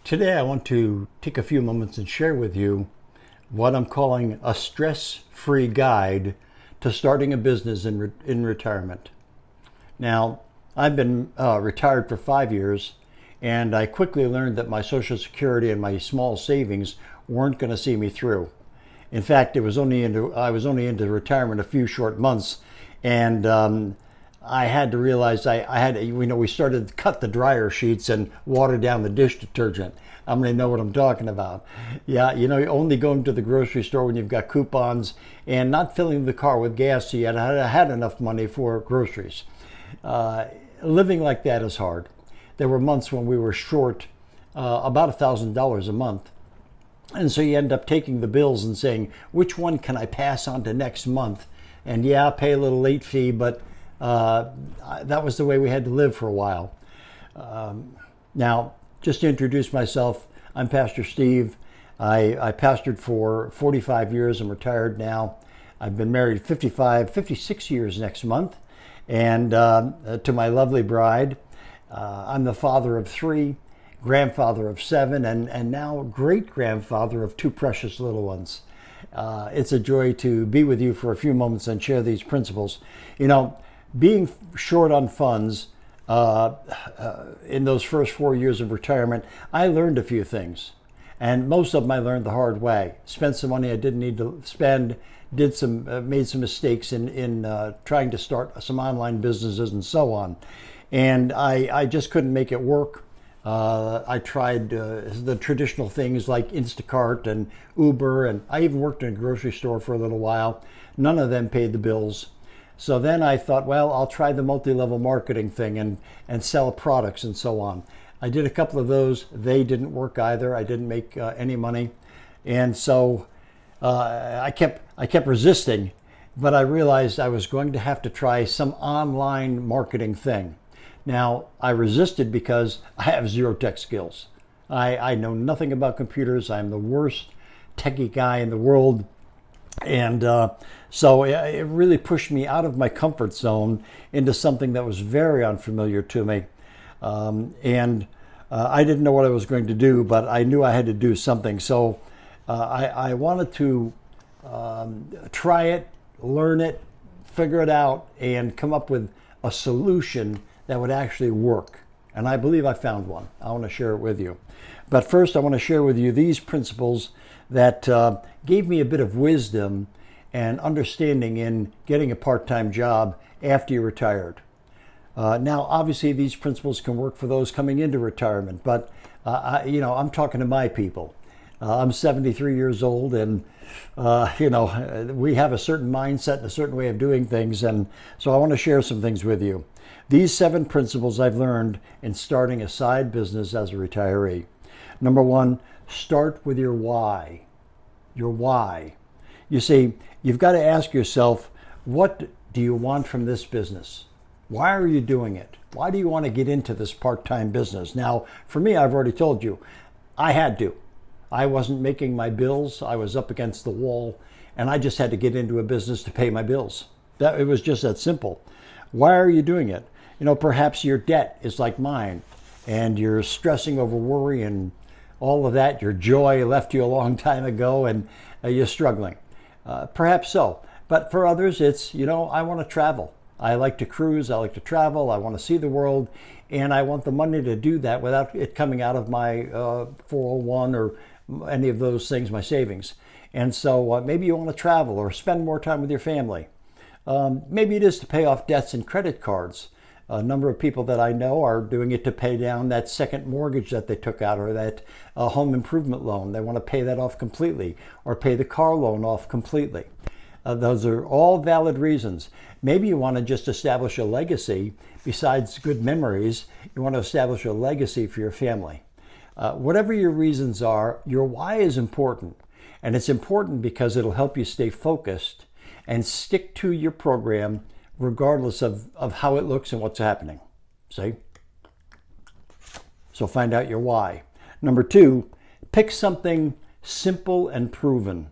Today I want to take a few moments and share with you what I'm calling a stress-free guide to starting a business in retirement. Now, I've been retired for 5 years, and I quickly learned that my Social Security and my small savings weren't going to see me through. In fact, I was only into retirement a few short months, and I had to realize I had to, we started to cut the dryer sheets and water down the dish detergent. I'm going to know what I'm talking about. Yeah, only going to the grocery store when you've got coupons and not filling the car with gas so you had enough money for groceries. Living like that is hard. There were months when we were short about $1,000 a month. And so you end up taking the bills and saying, which one can I pass on to next month? And yeah, pay a little late fee, but that was the way we had to live for a while. Now, just to introduce myself, I'm Pastor Steve. I pastored for 45 years. I'm retired now. I've been married 56 years next month. And to my lovely bride, I'm the father of 3, grandfather of 7, and now great-grandfather of 2 precious little ones. It's a joy to be with you for a few moments and share these principles. Being short on funds in those first 4 years of retirement, I learned a few things. And most of them I learned the hard way. Spent some money I didn't need to spend, made some mistakes in trying to start some online businesses and so on. And I just couldn't make it work. I tried the traditional things like Instacart and Uber, and I even worked in a grocery store for a little while. None of them paid the bills. So then I thought, well, I'll try the multi-level marketing thing and sell products and so on. I did a couple of those. They didn't work either. I didn't make any money. And so I kept resisting, but I realized I was going to have to try some online marketing thing. Now, I resisted because I have 0 tech skills. I know nothing about computers. I'm the worst techie guy in the world. And so it really pushed me out of my comfort zone into something that was very unfamiliar to me. I didn't know what I was going to do, but I knew I had to do something. So I wanted to try it, learn it, figure it out, and come up with a solution that would actually work. And I believe I found one. I want to share it with you. But first, I want to share with you these principles that gave me a bit of wisdom and understanding in getting a part-time job after you're retired. Now, obviously, these principles can work for those coming into retirement, but I'm talking to my people. I'm 73 years old, and we have a certain mindset and a certain way of doing things, and so I want to share some things with you. These 7 principles I've learned in starting a side business as a retiree. Number 1, start with your why. Your why. You see, you've got to ask yourself, what do you want from this business? Why are you doing it? Why do you want to get into this part-time business? Now, for me, I've already told you, I had to. I wasn't making my bills. I was up against the wall, and I just had to get into a business to pay my bills. It was just that simple. Why are you doing it? Perhaps your debt is like mine, and you're stressing over worry and all of that. Your joy left you a long time ago, and you're struggling. Perhaps so. But for others, it's, I want to travel. I like to cruise. I like to travel. I want to see the world, and I want the money to do that without it coming out of my 401 or any of those things, my savings. And so maybe you want to travel or spend more time with your family. Maybe it is to pay off debts and credit cards. A number of people that I know are doing it to pay down that second mortgage that they took out, or that home improvement loan. They want to pay that off completely, or pay the car loan off completely. Those are all valid reasons. Maybe you want to just establish a legacy. Besides good memories, you want to establish a legacy for your family. Whatever your reasons are, your why is important. And it's important because it'll help you stay focused and stick to your program regardless of how it looks and what's happening. See? So find out your why. Number 2, pick something simple and proven.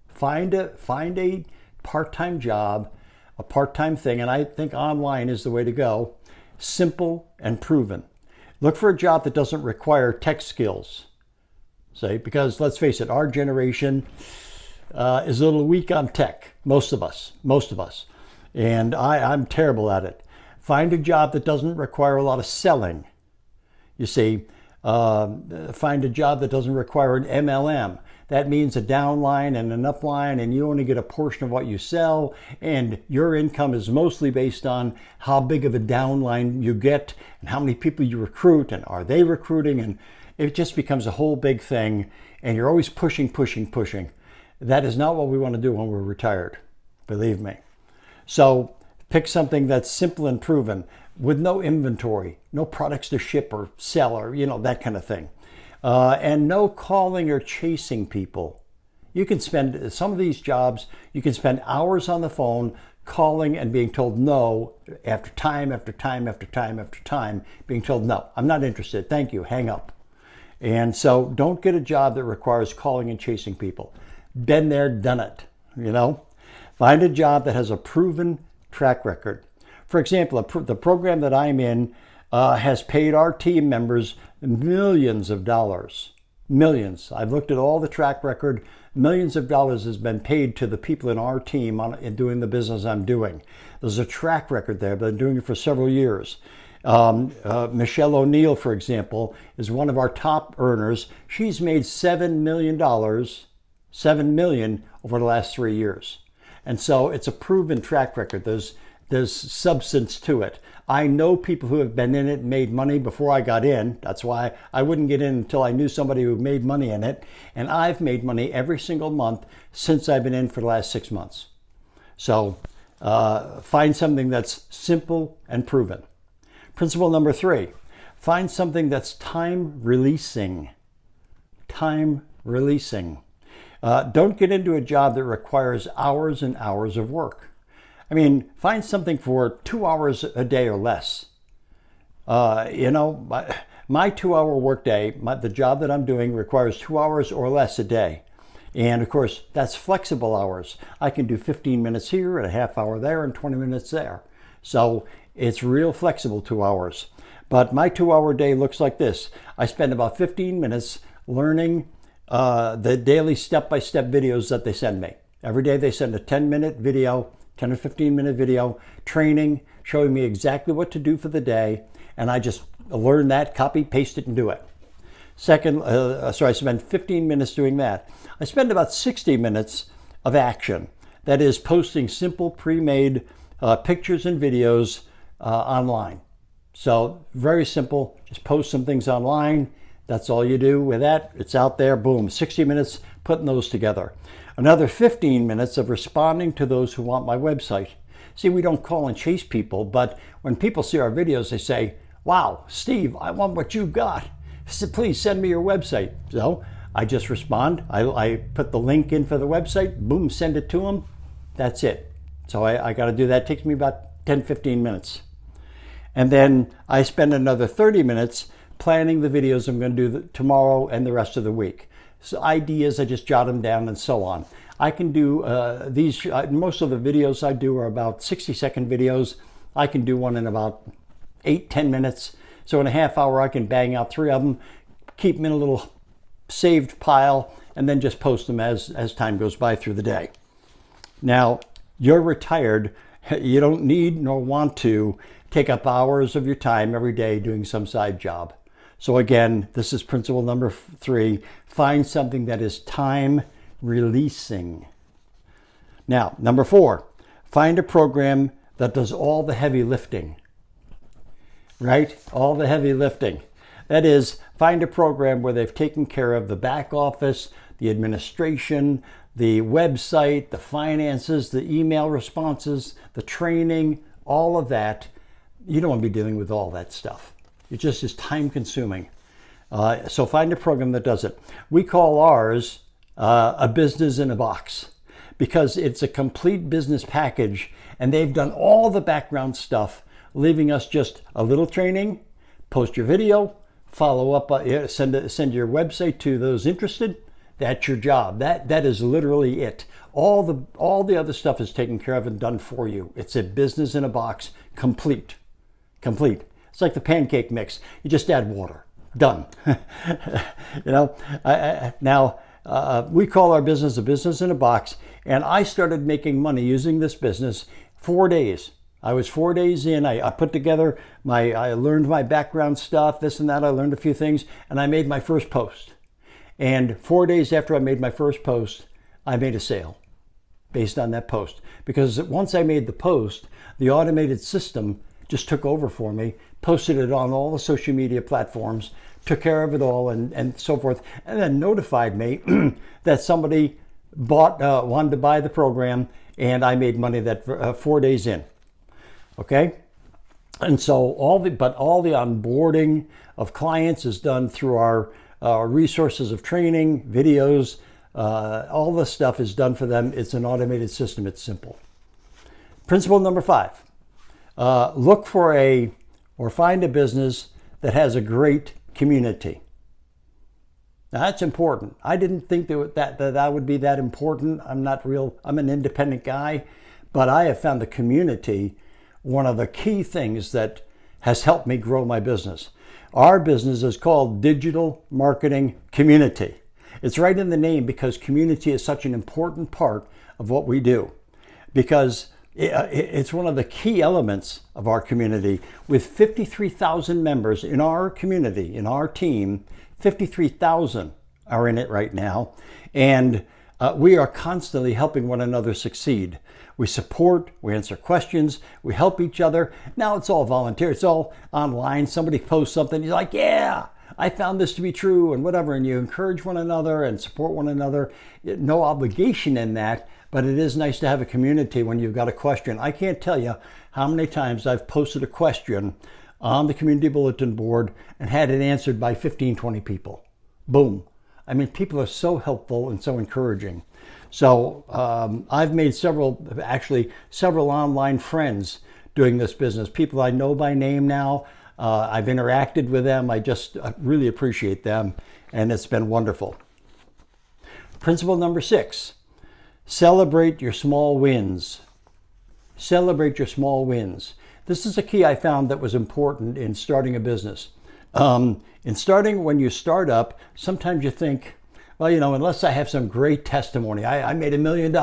Find a part-time job, a part-time thing, and I think online is the way to go. Simple and proven. Look for a job that doesn't require tech skills. See, because let's face it, our generation is a little weak on tech. Most of us. And I'm terrible at it. Find a job that doesn't require a lot of selling. You see, find a job that doesn't require an MLM. That means a downline and an upline, and you only get a portion of what you sell, and your income is mostly based on how big of a downline you get and how many people you recruit, and are they recruiting, and it just becomes a whole big thing, and you're always pushing. That is not what we want to do when we're retired, believe me. So pick something that's simple and proven with no inventory, no products to ship or sell, or that kind of thing. And no calling or chasing people. You can spend some of these jobs, you can spend hours on the phone calling and being told no after time, being told no, I'm not interested, thank you, hang up. And so don't get a job that requires calling and chasing people. Been there, done it, Find a job that has a proven track record. For example, the program that I'm in has paid our team members millions of dollars. Millions. I've looked at all the track record. Millions of dollars has been paid to the people in our team in doing the business I'm doing. There's a track record there. I've been doing it for several years. Michelle O'Neill, for example, is one of our top earners. She's made $7 million over the last 3 years. And so it's a proven track record. There's substance to it. I know people who have been in it and made money before I got in. That's why I wouldn't get in until I knew somebody who made money in it. And I've made money every single month since I've been in for the last 6 months. So find something that's simple and proven. Principle number 3, find something that's time releasing. Time releasing. Don't get into a job that requires hours and hours of work. I mean, find something for 2 hours a day or less. My 2-hour workday, the job that I'm doing requires 2 hours or less a day. And of course, that's flexible hours. I can do 15 minutes here and a half hour there and 20 minutes there. So it's real flexible 2 hours. But my 2-hour day looks like this. I spend about 15 minutes learning the daily step-by-step videos that they send me. Every day they send a 10-minute video, 10 or 15-minute video, training, showing me exactly what to do for the day, and I just learn that, copy, paste it, and do it. I spend 15 minutes doing that. I spend about 60 minutes of action. That is posting simple pre-made pictures and videos online. So very simple, just post some things online. That's all you do with that. It's out there, boom, 60 minutes putting those together. Another 15 minutes of responding to those who want my website. See, we don't call and chase people, but when people see our videos, they say, wow, Steve, I want what you got. So please send me your website. So I just respond. I put the link in for the website, boom, send it to them. That's it. So I got to do that. It takes me about 10, 15 minutes. And then I spend another 30 minutes planning the videos I'm going to do tomorrow and the rest of the week. So ideas, I just jot them down and so on. I can do most of the videos I do are about 60-second videos. I can do one in about 8-10 minutes. So in a half hour, I can bang out 3 of them, keep them in a little saved pile, and then just post them as time goes by through the day. Now, you're retired. You don't need nor want to take up hours of your time every day doing some side job. So again, this is principle number 3. Find something that is time releasing. Now, number 4, find a program that does all the heavy lifting. Right? All the heavy lifting. That is, find a program where they've taken care of the back office, the administration, the website, the finances, the email responses, the training, all of that. You don't want to be dealing with all that stuff. It just is time consuming. So find a program that does it. We call ours a business in a box because it's a complete business package and they've done all the background stuff, leaving us just a little training, post your video, follow up, send your website to those interested. That's your job. That is literally it. All the other stuff is taken care of and done for you. It's a business in a box, complete. It's like the pancake mix. You just add water. Done. You know, now we call our business a business in a box, and I started making money using this business 4 days. I was 4 days in. I put together I learned my background stuff, this and that. I learned a few things, and I made my first post. And 4 days after I made my first post, I made a sale based on that post. Because once I made the post, the automated system just took over for me, posted it on all the social media platforms, took care of it all, and so forth, and then notified me that somebody wanted to buy the program, and I made money that 4 days in. Okay, and so all the onboarding of clients is done through our resources of training, videos, all the stuff is done for them. It's an automated system. It's simple. Principle number 5: look for or find a business that has a great community. Now that's important. I didn't think that would be that important. I'm an independent guy, but I have found the community one of the key things that has helped me grow my business. Our business is called Digital Marketing Community. It's right in the name because community is such an important part of what we do, because it's one of the key elements of our community. With 53,000 members in our community, in our team, 53,000 are in it right now, and we are constantly helping one another succeed. We support, we answer questions, we help each other. Now it's all volunteer, it's all online. Somebody posts something, you're like, yeah, I found this to be true, and whatever, and you encourage one another and support one another. No obligation in that, but it is nice to have a community when you've got a question. I can't tell you how many times I've posted a question on the community bulletin board and had it answered by 15, 20 people. Boom. I mean, people are so helpful and so encouraging. So I've made several online friends doing this business. People I know by name now. I've interacted with them. I just really appreciate them, and it's been wonderful. Principle number 6: celebrate your small wins. Celebrate your small wins. This is a key I found that was important in starting a business. When you start up, sometimes you think, well, unless I have some great testimony, I made $1 million,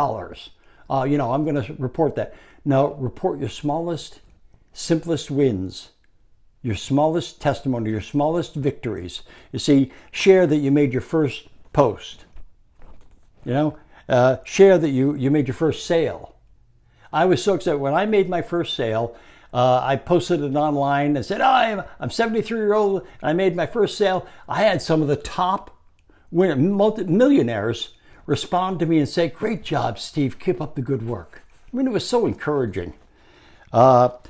I'm going to report that. No, report your smallest, simplest wins, your smallest testimony, your smallest victories. You see, share that you made your first post. Share that you made your first sale. I was so excited when I made my first sale. I posted it online and said, I'm 73-year-old, and I made my first sale. I had some of the top millionaires respond to me and say, great job, Steve, keep up the good work. I mean, it was so encouraging.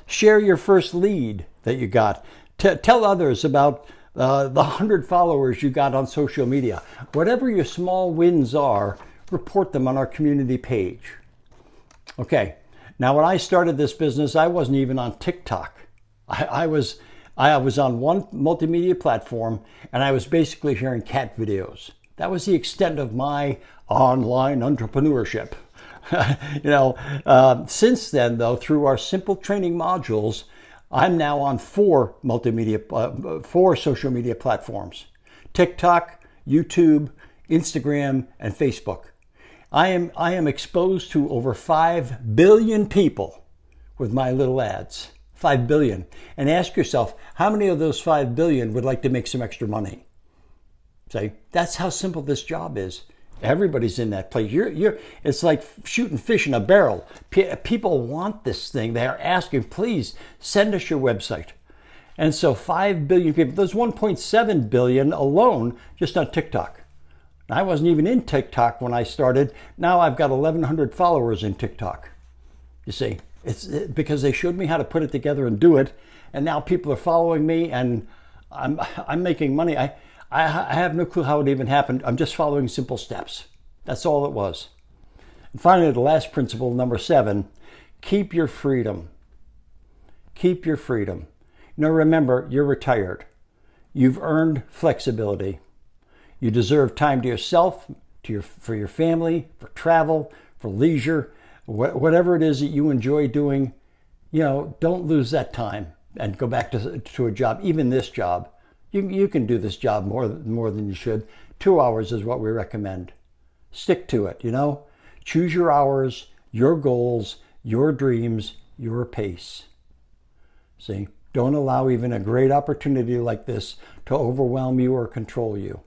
Share your first lead that you got. Tell others about the 100 followers you got on social media. Whatever your small wins are, report them on our community page. Okay, now when I started this business, I wasn't even on TikTok. I was on one multimedia platform, and I was basically sharing cat videos. That was the extent of my online entrepreneurship. Since then, though, through our simple training modules, I'm now on 4 social media platforms: TikTok, YouTube, Instagram, and Facebook. I am exposed to over 5 billion people with my little ads. 5 billion. And ask yourself, how many of those 5 billion would like to make some extra money? Say, that's how simple this job is. Everybody's in that place. It's like shooting fish in a barrel. People want this thing. They are asking, please send us your website. And so 5 billion people, there's 1.7 billion alone just on TikTok. I wasn't even in TikTok when I started. Now I've got 1,100 followers in TikTok. You see, it's because they showed me how to put it together and do it. And now people are following me, and I'm making money. I have no clue how it even happened. I'm just following simple steps. That's all it was. And finally, the last principle, number 7, keep your freedom. Keep your freedom. Remember, you're retired. You've earned flexibility. You deserve time to yourself, for your family, for travel, for leisure, whatever it is that you enjoy doing. Don't lose that time and go back to a job, even this job. You can do this job more than you should. 2 hours is what we recommend. Stick to it, Choose your hours, your goals, your dreams, your pace. See, don't allow even a great opportunity like this to overwhelm you or control you.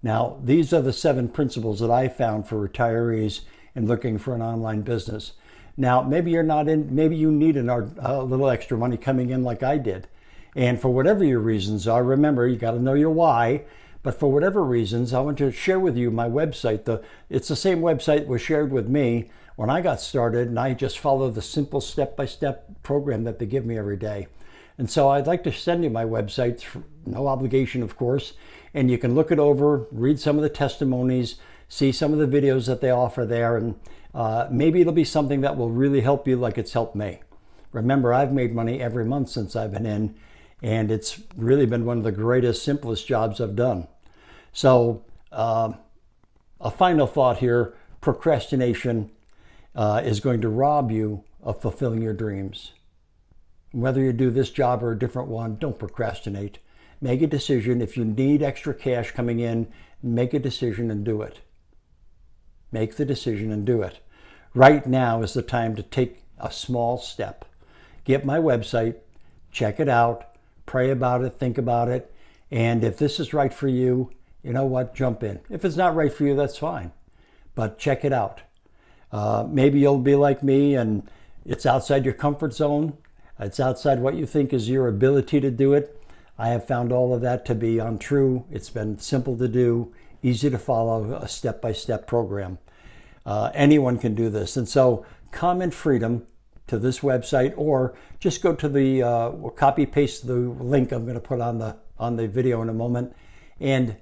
Now, these are the 7 principles that I found for retirees in looking for an online business. Now, maybe you're not in, maybe you need a little extra money coming in like I did. And for whatever your reasons are, remember, you got to know your why. But for whatever reasons, I want to share with you my website. It's the same website that was shared with me when I got started, and I just follow the simple step-by-step program that they give me every day. And so I'd like to send you my website, no obligation, of course, and you can look it over, read some of the testimonies, see some of the videos that they offer there, and maybe it'll be something that will really help you like it's helped me. Remember, I've made money every month since I've been in, and it's really been one of the greatest, simplest jobs I've done. So a final thought here, procrastination is going to rob you of fulfilling your dreams. Whether you do this job or a different one, don't procrastinate. Make a decision. If you need extra cash coming in, make a decision and do it. Make the decision and do it. Right now is the time to take a small step. Get my website, check it out, pray about it, think about it, and if this is right for you, you know what, jump in. If it's not right for you, that's fine, but check it out. Maybe you'll be like me and it's outside your comfort zone. It's outside what you think is your ability to do it. I have found all of that to be untrue. It's been simple to do, easy to follow, a step-by-step program. Anyone can do this. And so come in freedom to this website, or just go to the copy paste the link I'm going to put on the video in a moment, and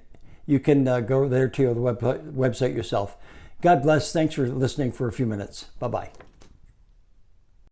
you can go there to the website yourself. God bless. Thanks for listening for a few minutes. Bye-bye.